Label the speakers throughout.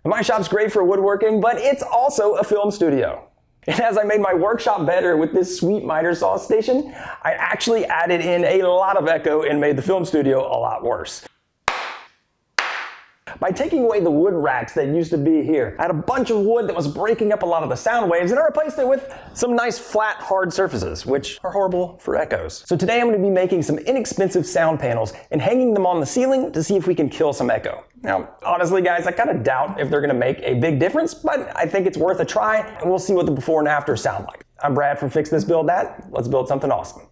Speaker 1: My shop's great for woodworking, but it's also a film studio. And as I made my workshop better with this sweet miter saw station, I actually added in a lot of echo and made the film studio a lot worse. By taking away the wood racks that used to be here, I had a bunch of wood that was breaking up a lot of the sound waves, and I replaced it with some nice flat, hard surfaces, which are horrible for echoes. So today I'm going to be making some inexpensive sound panels and hanging them on the ceiling to see if we can kill some echo. Now, honestly guys, I kind of doubt if they're going to make a big difference, but I think it's worth a try, and we'll see what the before and after sound like. I'm Brad from Fix This Build That. Let's build something awesome.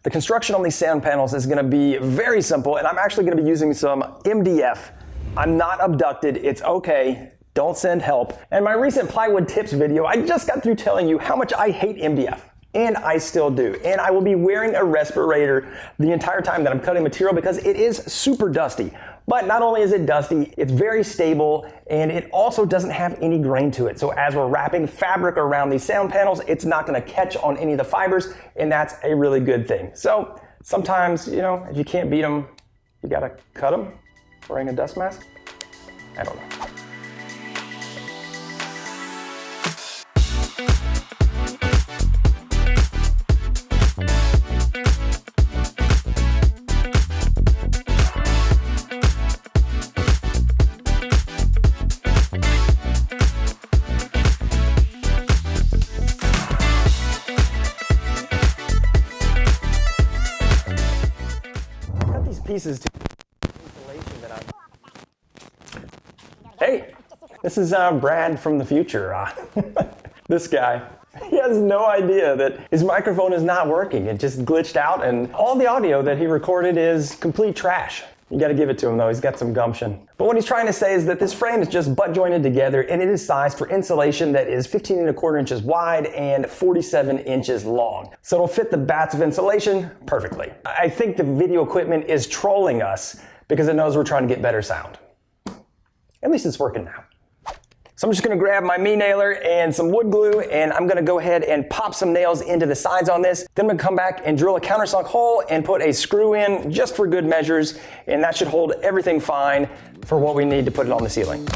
Speaker 1: The construction on these sound panels is going to be very simple, and I'm actually going to be using some MDF. I'm not abducted, it's okay, don't send help. And my recent plywood tips video, I just got through telling you how much I hate MDF. And I still do. And I will be wearing a respirator the entire time that I'm cutting material because it is super dusty. But not only is it dusty, it's very stable, and it also doesn't have any grain to it. So as we're wrapping fabric around these sound panels, it's not gonna catch on any of the fibers, and that's a really good thing. So sometimes, you know, if you can't beat them, you gotta cut them. Wearing a dust mask? I don't know. I cut these pieces to Hey, this is Brad from the future. This guy, he has no idea that his microphone is not working. It just glitched out, and all the audio that he recorded is complete trash. You gotta give it to him though, he's got some gumption. But what he's trying to say is that this frame is just butt jointed together, and it is sized for insulation that is 15¼ inches wide and 47 inches long. So it'll fit the bats of insulation perfectly. I think the video equipment is trolling us because it knows we're trying to get better sound. At least it's working now. So I'm just gonna grab my nailer and some wood glue, and I'm gonna go ahead and pop some nails into the sides on this. Then I'm gonna come back and drill a countersunk hole and put a screw in just for good measures, and that should hold everything fine for what we need to put it on the ceiling.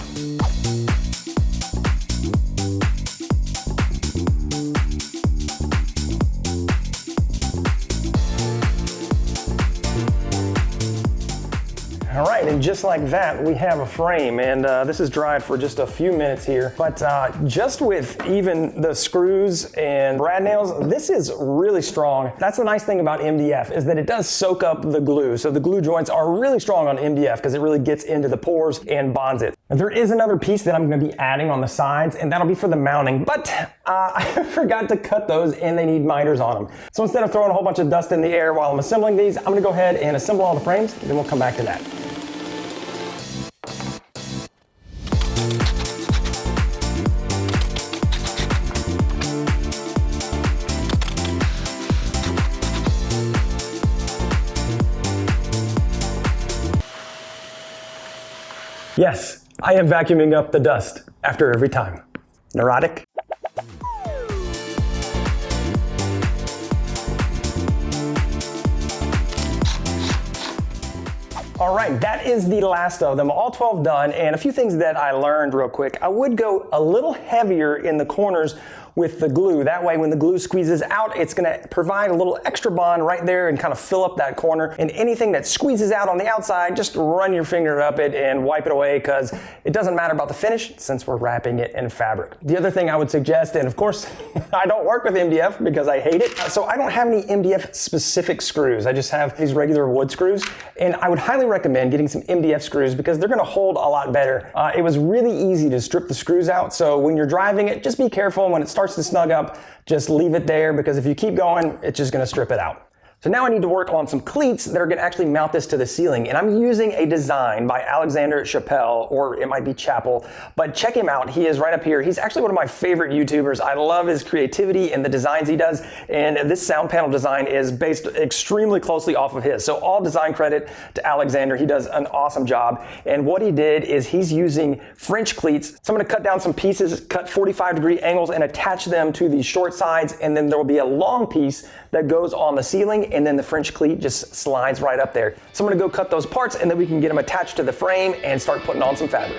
Speaker 1: All right, and just like that, we have a frame, and this is dried for just a few minutes here. But just with even the screws and brad nails, this is really strong. That's the nice thing about MDF, is that it does soak up the glue. So the glue joints are really strong on MDF because it really gets into the pores and bonds it. There is another piece that I'm gonna be adding on the sides, and that'll be for the mounting, but I forgot to cut those, and they need miters on them. So instead of throwing a whole bunch of dust in the air while I'm assembling these, I'm gonna go ahead and assemble all the frames, and then we'll come back to that. Yes, I am vacuuming up the dust after every time. Neurotic? All right, that is the last of them, all 12 done, and a few things that I learned real quick. I would go a little heavier in the corners with the glue. That way when the glue squeezes out, it's gonna provide a little extra bond right there and kind of fill up that corner. And anything that squeezes out on the outside, just run your finger up it and wipe it away, because it doesn't matter about the finish since we're wrapping it in fabric. The other thing I would suggest, and of course, I don't work with MDF because I hate it, so I don't have any MDF specific screws. I just have these regular wood screws, and I would highly recommend getting some MDF screws because they're gonna hold a lot better. It was really easy to strip the screws out, so when you're driving it, just be careful. When it starts to snug up, just leave it there, because if you keep going, it's just gonna strip it out. So now I need to work on some cleats that are gonna actually mount this to the ceiling, and I'm using a design by Alexander Chappelle, or it might be Chappell, but check him out. He is right up here. He's actually one of my favorite YouTubers. I love his creativity and the designs he does, and this sound panel design is based extremely closely off of his. So all design credit to Alexander. He does an awesome job, and what he did is he's using French cleats. So I'm gonna cut down some pieces, cut 45-degree angles, and attach them to these short sides, and then there will be a long piece that goes on the ceiling, and then the French cleat just slides right up there. So I'm gonna go cut those parts, and then we can get them attached to the frame and start putting on some fabric.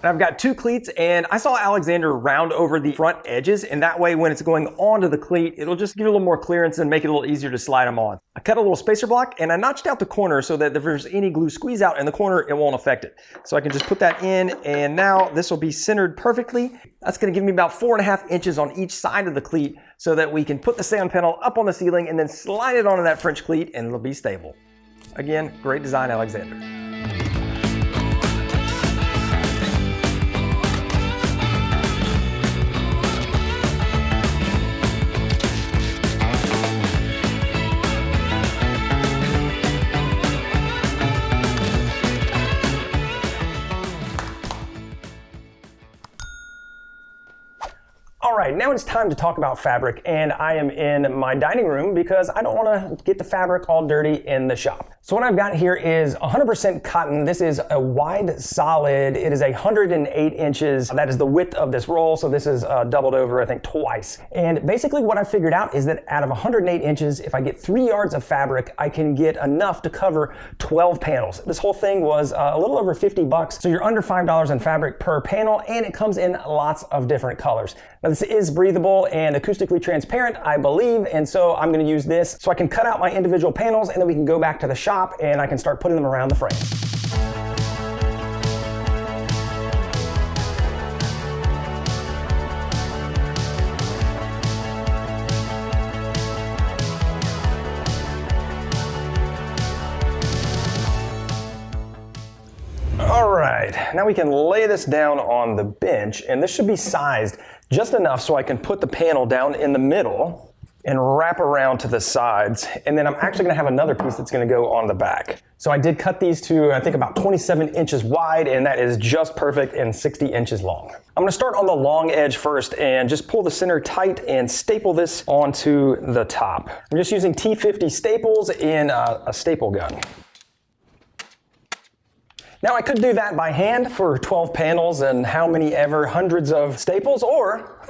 Speaker 1: And I've got 2 cleats, and I saw Alexander round over the front edges, and that way when it's going onto the cleat, it'll just give it a little more clearance and make it a little easier to slide them on. I cut a little spacer block, and I notched out the corner so that if there's any glue squeeze out in the corner, it won't affect it. So I can just put that in, and now this will be centered perfectly. That's gonna give me about 4.5 inches on each side of the cleat so that we can put the sound panel up on the ceiling and then slide it onto that French cleat, and it'll be stable. Again, great design, Alexander. All right, now it's time to talk about fabric, and I am in my dining room because I don't want to get the fabric all dirty in the shop. So what I've got here is 100% cotton. This is a wide solid. It is 108 inches. That is the width of this roll, so this is doubled over, I think, twice. And basically what I figured out is that out of 108 inches, if I get 3 yards of fabric, I can get enough to cover 12 panels. This whole thing was a little over 50 bucks, so you're under $5 in fabric per panel, and it comes in lots of different colors. Now this is breathable and acoustically transparent, I believe, and so I'm going to use this so I can cut out my individual panels, and then we can go back to the shop and I can start putting them around the frame. All right, now we can lay this down on the bench, and this should be sized just enough so I can put the panel down in the middle and wrap around to the sides. And then I'm actually gonna have another piece that's gonna go on the back. So I did cut these to, I think, about 27 inches wide, and that is just perfect and 60 inches long. I'm gonna start on the long edge first and just pull the center tight and staple this onto the top. I'm just using T50 staples in a staple gun. Now I could do that by hand for 12 panels and how many ever hundreds of staples, or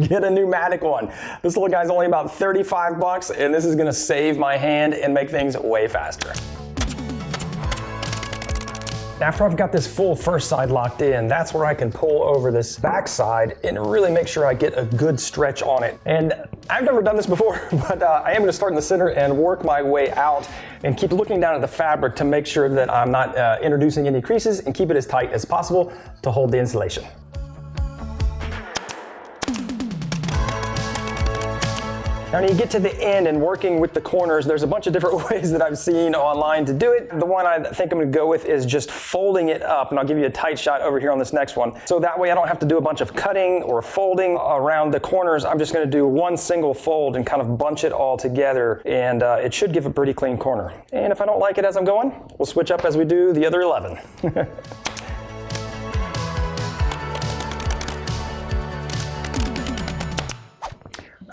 Speaker 1: get a pneumatic one. This little guy's only about 35 bucks, and this is gonna save my hand and make things way faster. After I've got this full first side locked in, that's where I can pull over this back side and really make sure I get a good stretch on it. And I've never done this before, but I am gonna start in the center and work my way out and keep looking down at the fabric to make sure that I'm not introducing any creases, and keep it as tight as possible to hold the insulation. Now when you get to the end and working with the corners, there's a bunch of different ways that I've seen online to do it. The one I think I'm gonna go with is just folding it up, and I'll give you a tight shot over here on this next one. So that way I don't have to do a bunch of cutting or folding around the corners. I'm just gonna do one single fold and kind of bunch it all together, and it should give a pretty clean corner. And if I don't like it as I'm going, we'll switch up as we do the other 11.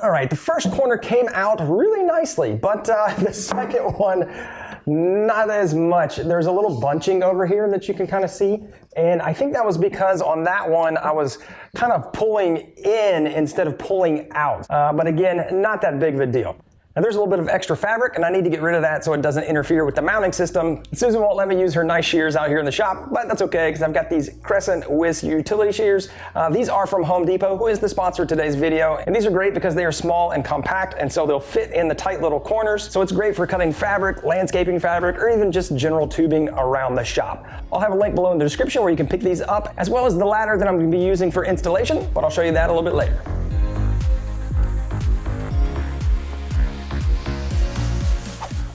Speaker 1: All right, the first corner came out really nicely, but the second one, not as much. There's a little bunching over here that you can kind of see, and I think that was because on that one I was kind of pulling in instead of pulling out. But again, not that big of a deal. Now there's a little bit of extra fabric, and I need to get rid of that so it doesn't interfere with the mounting system. Susan won't let me use her nice shears out here in the shop, but that's okay because I've got these Crescent Wiz utility shears. These are from Home Depot, who is the sponsor of today's video. And these are great because they are small and compact, and so they'll fit in the tight little corners. So it's great for cutting fabric, landscaping fabric, or even just general tubing around the shop. I'll have a link below in the description where you can pick these up, as well as the ladder that I'm going to be using for installation, but I'll show you that a little bit later.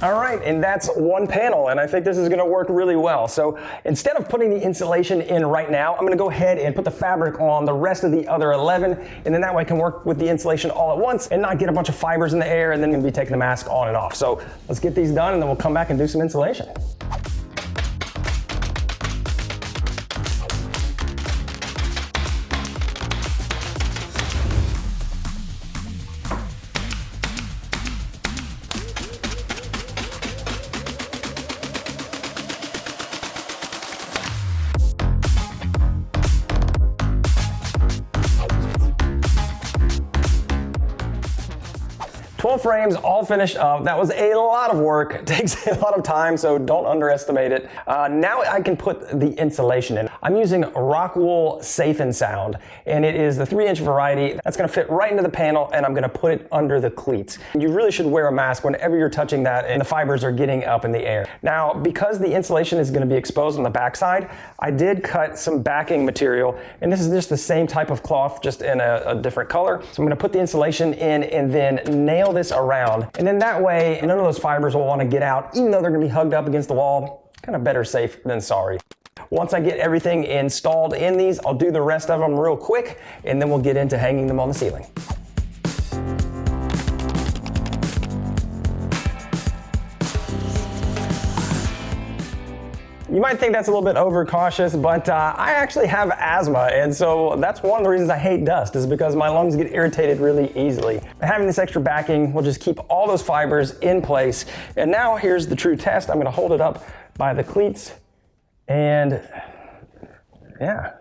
Speaker 1: All right, and that's one panel, and I think this is gonna work really well. So instead of putting the insulation in right now, I'm gonna go ahead and put the fabric on the rest of the other 11, and then that way I can work with the insulation all at once and not get a bunch of fibers in the air and then be taking the mask on and off. So let's get these done, and then we'll come back and do some insulation. frames all finished up. That was a lot of work. It takes a lot of time, so don't underestimate it. Now I can put the insulation in. I'm using Rockwool Safe and Sound, and it is the 3-inch variety. That's gonna fit right into the panel, and I'm gonna put it under the cleats. You really should wear a mask whenever you're touching that and the fibers are getting up in the air. Now, because the insulation is gonna be exposed on the backside, I did cut some backing material, and this is just the same type of cloth, just in a different color. So I'm gonna put the insulation in and then nail this around. And then that way, none of those fibers will wanna get out, even though they're gonna be hugged up against the wall. Kind of better safe than sorry. Once I get everything installed in these, I'll do the rest of them real quick, and then we'll get into hanging them on the ceiling. You might think that's a little bit overcautious, but I actually have asthma, and so that's one of the reasons I hate dust, is because my lungs get irritated really easily. Having this extra backing will just keep all those fibers in place. And now here's the true test. I'm gonna hold it up by the cleats, and yeah,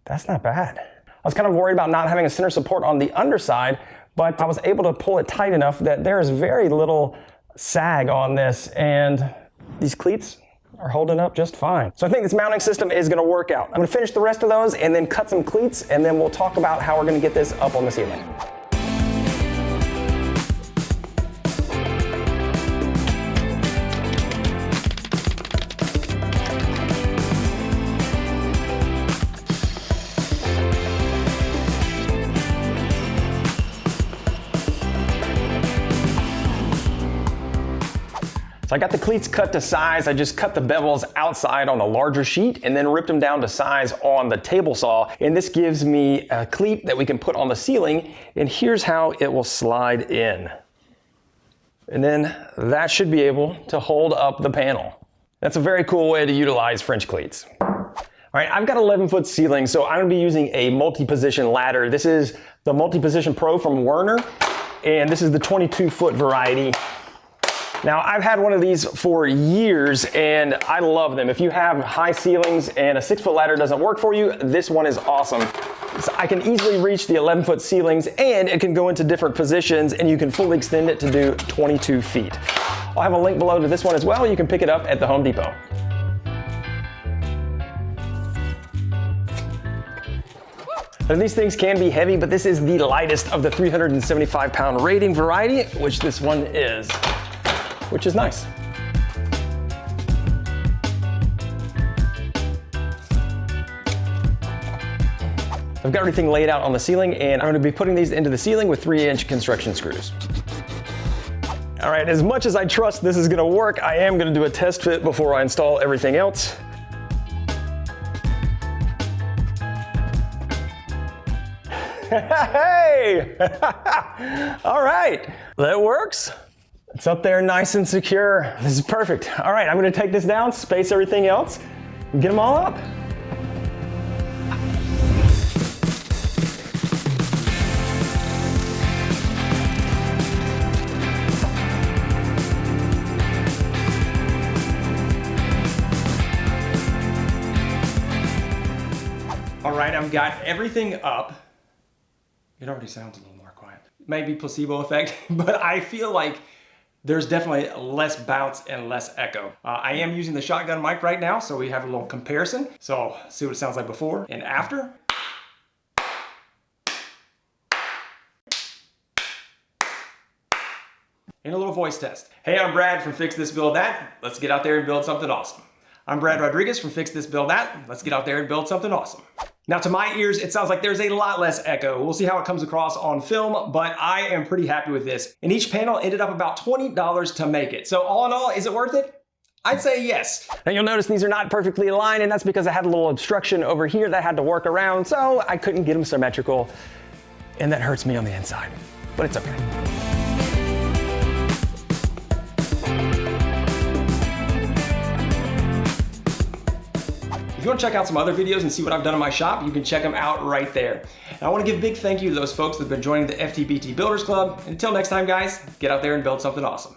Speaker 1: that's not bad. I was kind of worried about not having a center support on the underside, but I was able to pull it tight enough that there is very little sag on this, and these cleats are holding up just fine. So I think this mounting system is gonna work out. I'm gonna finish the rest of those and then cut some cleats, and then we'll talk about how we're gonna get this up on the ceiling. So I got the cleats cut to size. I just cut the bevels outside on a larger sheet and then ripped them down to size on the table saw. And this gives me a cleat that we can put on the ceiling, and here's how it will slide in. And then that should be able to hold up the panel. That's a very cool way to utilize French cleats. All right, I've got 11-foot ceiling, so I'm gonna be using a multi-position ladder. This is the Multi-Position Pro from Werner, and this is the 22-foot variety. Now, I've had one of these for years, and I love them. If you have high ceilings and a 6-foot ladder doesn't work for you, this one is awesome. So I can easily reach the 11-foot ceilings, and it can go into different positions, and you can fully extend it to do 22 feet. I'll have a link below to this one as well. You can pick it up at the Home Depot. And these things can be heavy, but this is the lightest of the 375-pound rating variety, which this one is. Which is nice. I've got everything laid out on the ceiling, and I'm gonna be putting these into the ceiling with 3-inch construction screws. All right, as much as I trust this is gonna work, I am gonna do a test fit before I install everything else. Hey! All right, that works. It's up there nice and secure. This is perfect. All right, I'm gonna take this down, space everything else, and get them all up. All right, I've got everything up. It already sounds a little more quiet. Maybe placebo effect, but I feel like there's definitely less bounce and less echo. I am using the shotgun mic right now, so we have a little comparison. So see what it sounds like before and after. And a little voice test. Hey, I'm Brad from Fix This Build That. Let's get out there and build something awesome. I'm Brad Rodriguez from Fix This Build That. Let's get out there and build something awesome. Now, to my ears, it sounds like there's a lot less echo. We'll see how it comes across on film, but I am pretty happy with this. And each panel ended up about $20 to make it. So all in all, is it worth it? I'd say yes. Now you'll notice these are not perfectly aligned, and that's because I had a little obstruction over here that I had to work around, so I couldn't get them symmetrical, and that hurts me on the inside, but it's okay. If you want to check out some other videos and see what I've done in my shop, you can check them out right there. And I want to give a big thank you to those folks that have been joining the FTBT Builders Club. Until next time, guys, get out there and build something awesome.